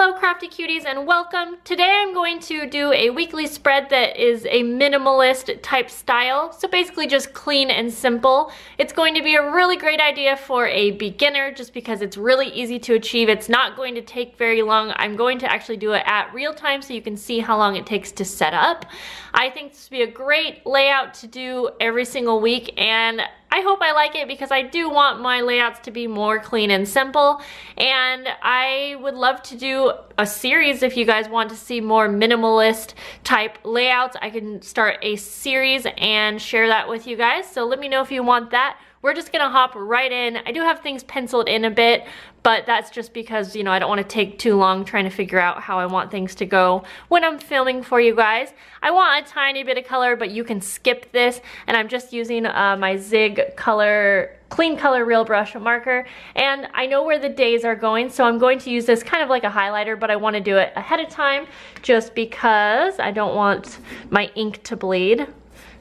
Hello crafty cuties and welcome. Today I'm going to do a weekly spread that is a minimalist type style. So basically just clean and simple. It's going to be a really great idea for a beginner just because it's really easy to achieve. It's not going to take very long. I'm going to actually do it at real time so you can see how long it takes to set up. I think this would be a great layout to do every single week, and I hope I like it because I do want my layouts to be more clean and simple, and I would love to do a series if you guys want to see more minimalist type layouts. I can start a series and share that with you guys, so let me know if you want that. We're just gonna hop right in. I do have things penciled in a bit, but that's just because, you know, I don't want to take too long trying to figure out how I want things to go when I'm filming for you guys. I want a tiny bit of color, but you can skip this, and I'm just using my Zig color, clean color real brush marker, and I know where the days are going, so I'm going to use this kind of like a highlighter, but I want to do it ahead of time just because I don't want my ink to bleed.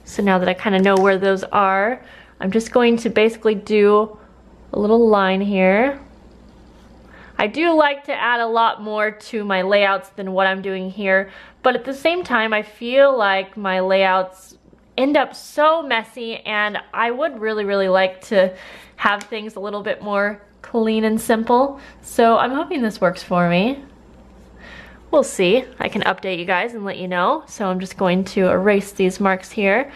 So now that I kind of know where those are, I'm just going to basically do a little line here. I do like to add a lot more to my layouts than what I'm doing here, but at the same time I feel like my layouts end up so messy, and I would really like to have things a little bit more clean and simple. So I'm hoping this works for me. We'll see. I can update you guys and let you know. So I'm just going to erase these marks here.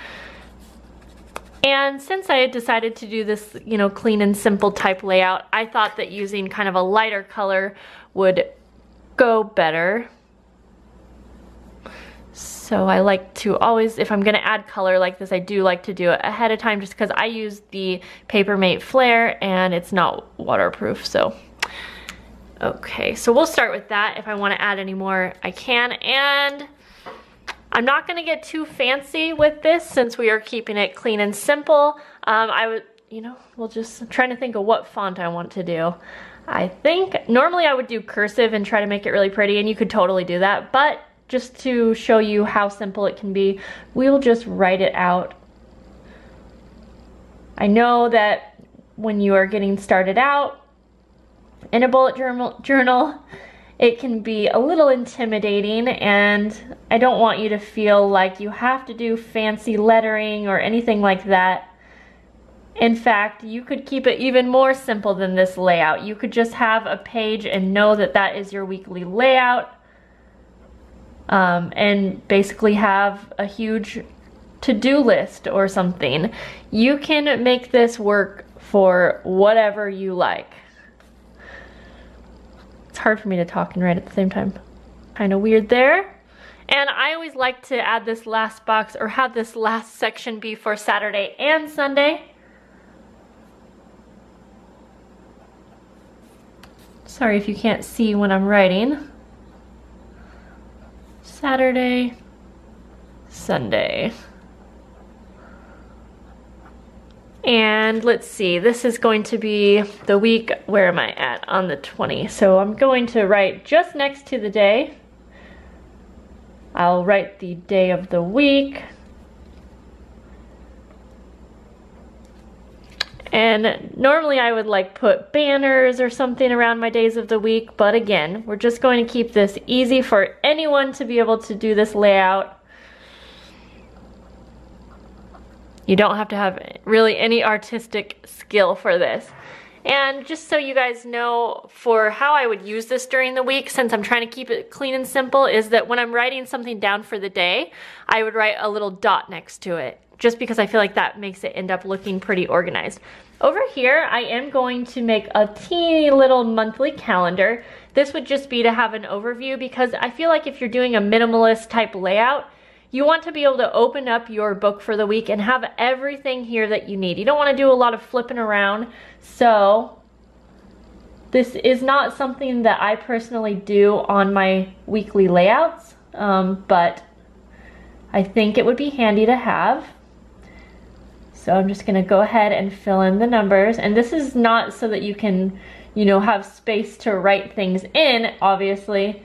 And since I had decided to do this, you know, clean and simple type layout, I thought that using kind of a lighter color would go better. So I like to always, if I'm gonna add color like this, I do like to do it ahead of time just because I use the Papermate Flare and it's not waterproof, so. Okay, so we'll start with that. If I wanna add any more, I can. And I'm not gonna get too fancy with this since we are keeping it clean and simple. I would, you know, we'll just, I'm trying to think of what font I want to do. I think normally I would do cursive and try to make it really pretty, and you could totally do that, but just to show you how simple it can be, we'll just write it out. I know that when you are getting started out in a bullet journal, it can be a little intimidating, and I don't want you to feel like you have to do fancy lettering or anything like that. In fact, you could keep it even more simple than this layout. You could just have a page and know that that is your weekly layout, and basically have a huge to-do list or something. You can make this work for whatever you like. It's hard for me to talk and write at the same time. Kind of weird there. And I always like to add this last box or have this last section be for Saturday and Sunday. Sorry if you can't see when I'm writing. Saturday, Sunday. And let's see, this is going to be the week, where am I at? On the 20th. So I'm going to write just next to the day. I'll write the day of the week. And normally I would like put banners or something around my days of the week, but again, we're just going to keep this easy for anyone to be able to do this layout. You don't have to have really any artistic skill for this. And just so you guys know, for how I would use this during the week, since I'm trying to keep it clean and simple, is that when I'm writing something down for the day, I would write a little dot next to it, just because I feel like that makes it end up looking pretty organized. Over here, I am going to make a teeny little monthly calendar. This would just be to have an overview, because I feel like if you're doing a minimalist type layout, you want to be able to open up your book for the week and have everything here that you need. You don't want to do a lot of flipping around. So this is not something that I personally do on my weekly layouts, but I think it would be handy to have. So I'm just going to go ahead and fill in the numbers. And this is not so that you can, you know, have space to write things in, obviously.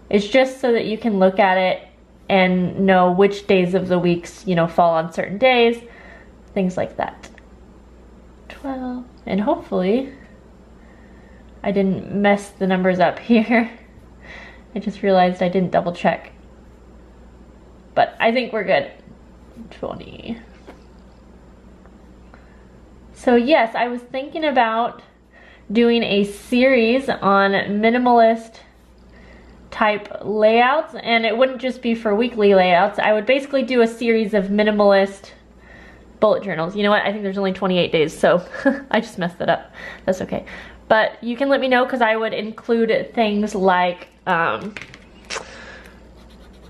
It's just so that you can look at it and know which days of the weeks, you know, fall on certain days, things like that. 12, and hopefully I didn't mess the numbers up here. I just realized I didn't double check. But I think we're good. 20. So yes, I was thinking about doing a series on minimalist type layouts, and it wouldn't just be for weekly layouts. I would basically do a series of minimalist bullet journals. You know what? I think there's only 28 days, so I just messed that up. That's okay. But you can let me know, because I would include things like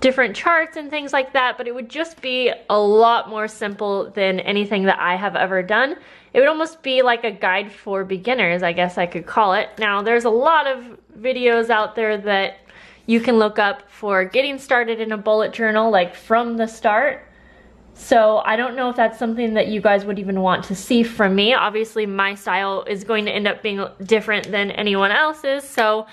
different charts and things like that, but it would just be a lot more simple than anything that I have ever done. It would almost be like a guide for beginners, I guess I could call it. Now, there's a lot of videos out there that you can look up for getting started in a bullet journal, like from the start. So I don't know if that's something that you guys would even want to see from me. Obviously, my style is going to end up being different than anyone else's, so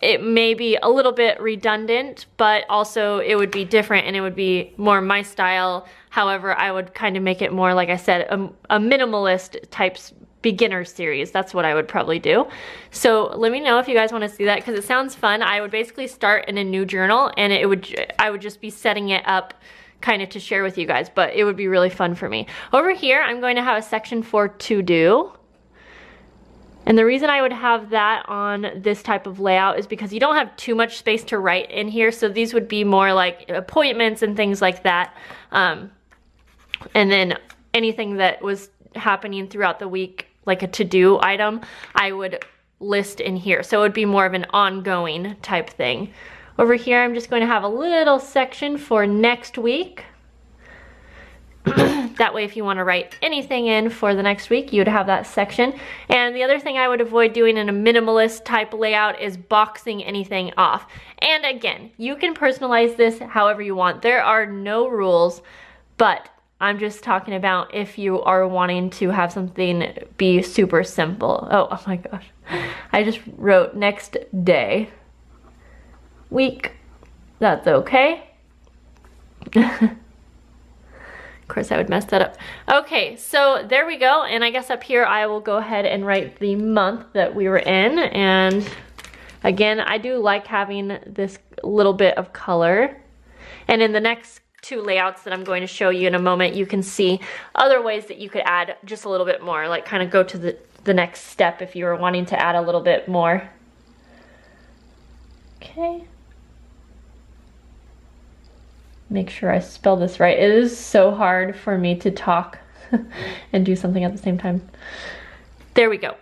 it may be a little bit redundant, but also it would be different and it would be more my style. However, I would kind of make it more, like I said, a minimalist type beginner series. That's what I would probably do. So let me know if you guys want to see that, because it sounds fun. I would basically start in a new journal, and I would just be setting it up kind of to share with you guys, but it would be really fun for me. Over here, I'm going to have a section for to do. And the reason I would have that on this type of layout is because you don't have too much space to write in here. So these would be more like appointments and things like that. And then anything that was happening throughout the week, like a to-do item, I would list in here. So it would be more of an ongoing type thing. Over here, I'm just going to have a little section for next week. That way, if you want to write anything in for the next week, you'd have that section. And the other thing I would avoid doing in a minimalist type layout is boxing anything off. And again, you can personalize this however you want. There are no rules, but I'm just talking about if you are wanting to have something be super simple. Oh my gosh. I just wrote next day. Week. That's okay. Of course, I would mess that up. Okay, so there we go. And I guess up here, I will go ahead and write the month that we were in. And again, I do like having this little bit of color. And in the next two layouts that I'm going to show you in a moment, you can see other ways that you could add just a little bit more, like kind of go to the next step if you were wanting to add a little bit more. Okay. Make sure I spell this right. It is so hard for me to talk and do something at the same time. There we go.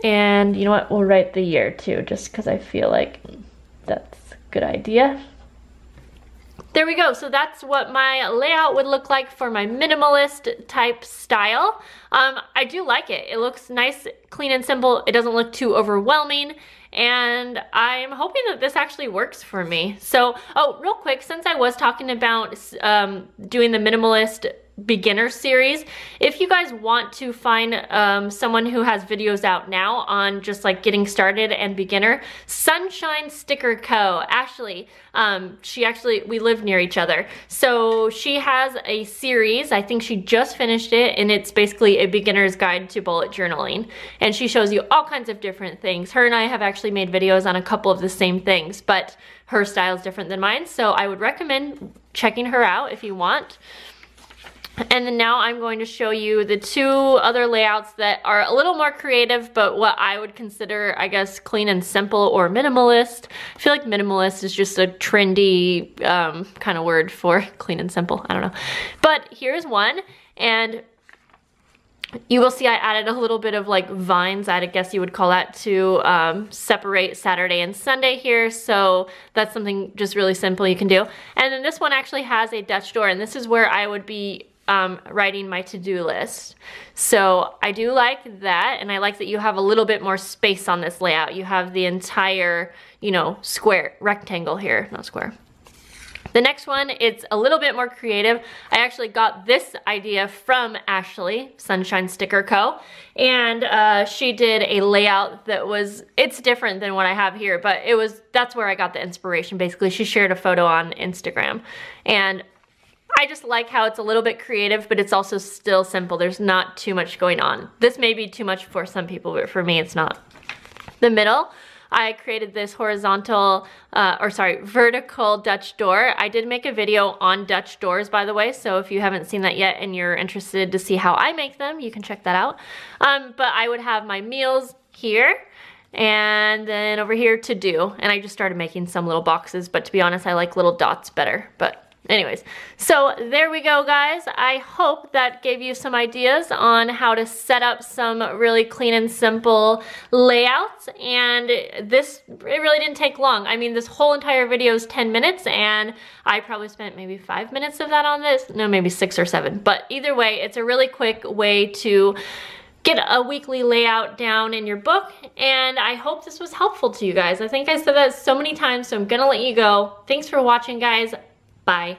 And you know what? We'll write the year too, just because I feel like that's a good idea. There we go. So that's what my layout would look like for my minimalist type style. I do like it. It looks nice, clean and simple. It doesn't look too overwhelming. And I'm hoping that this actually works for me. So, oh, real quick, since I was talking about doing the minimalist beginner series, if you guys want to find someone who has videos out now on just like getting started and beginner, Sunshine Sticker Co. Ashley, we live near each other. So she has a series, I think she just finished it, and it's basically a beginner's guide to bullet journaling. And she shows you all kinds of different things. Her and I have actually made videos on a couple of the same things, but her style is different than mine. So I would recommend checking her out if you want. And then now I'm going to show you the two other layouts that are a little more creative, but what I would consider, I guess, clean and simple or minimalist. I feel like minimalist is just a trendy kind of word for clean and simple. I don't know. But here's one, and you will see I added a little bit of like vines, I guess you would call that, to separate Saturday and Sunday here. So that's something just really simple you can do. And then this one actually has a Dutch door, and this is where I would be writing my to-do list. So I do like that, and I like that you have a little bit more space on this layout. You have the entire, you know, rectangle here, not square. The next one, it's a little bit more creative. I actually got this idea from Ashley, Sunshine Sticker Co. And she did a layout that was, it's different than what I have here, but that's where I got the inspiration. Basically, she shared a photo on Instagram. And I just like how it's a little bit creative, but it's also still simple. There's not too much going on. This may be too much for some people, but for me, it's not. The middle, I created this vertical Dutch door. I did make a video on Dutch doors, by the way, so if you haven't seen that yet and you're interested to see how I make them, you can check that out. But I would have my meals here, and then over here to do. And I just started making some little boxes, but to be honest, I like little dots better. But anyways, so there we go, guys. I hope that gave you some ideas on how to set up some really clean and simple layouts. And it really didn't take long. I mean, this whole entire video is 10 minutes, and I probably spent maybe 5 minutes of that on this. No, maybe 6 or 7. But either way, it's a really quick way to get a weekly layout down in your book, and I hope this was helpful to you guys. I think I said that so many times, so I'm gonna let you go. Thanks for watching, guys. Bye.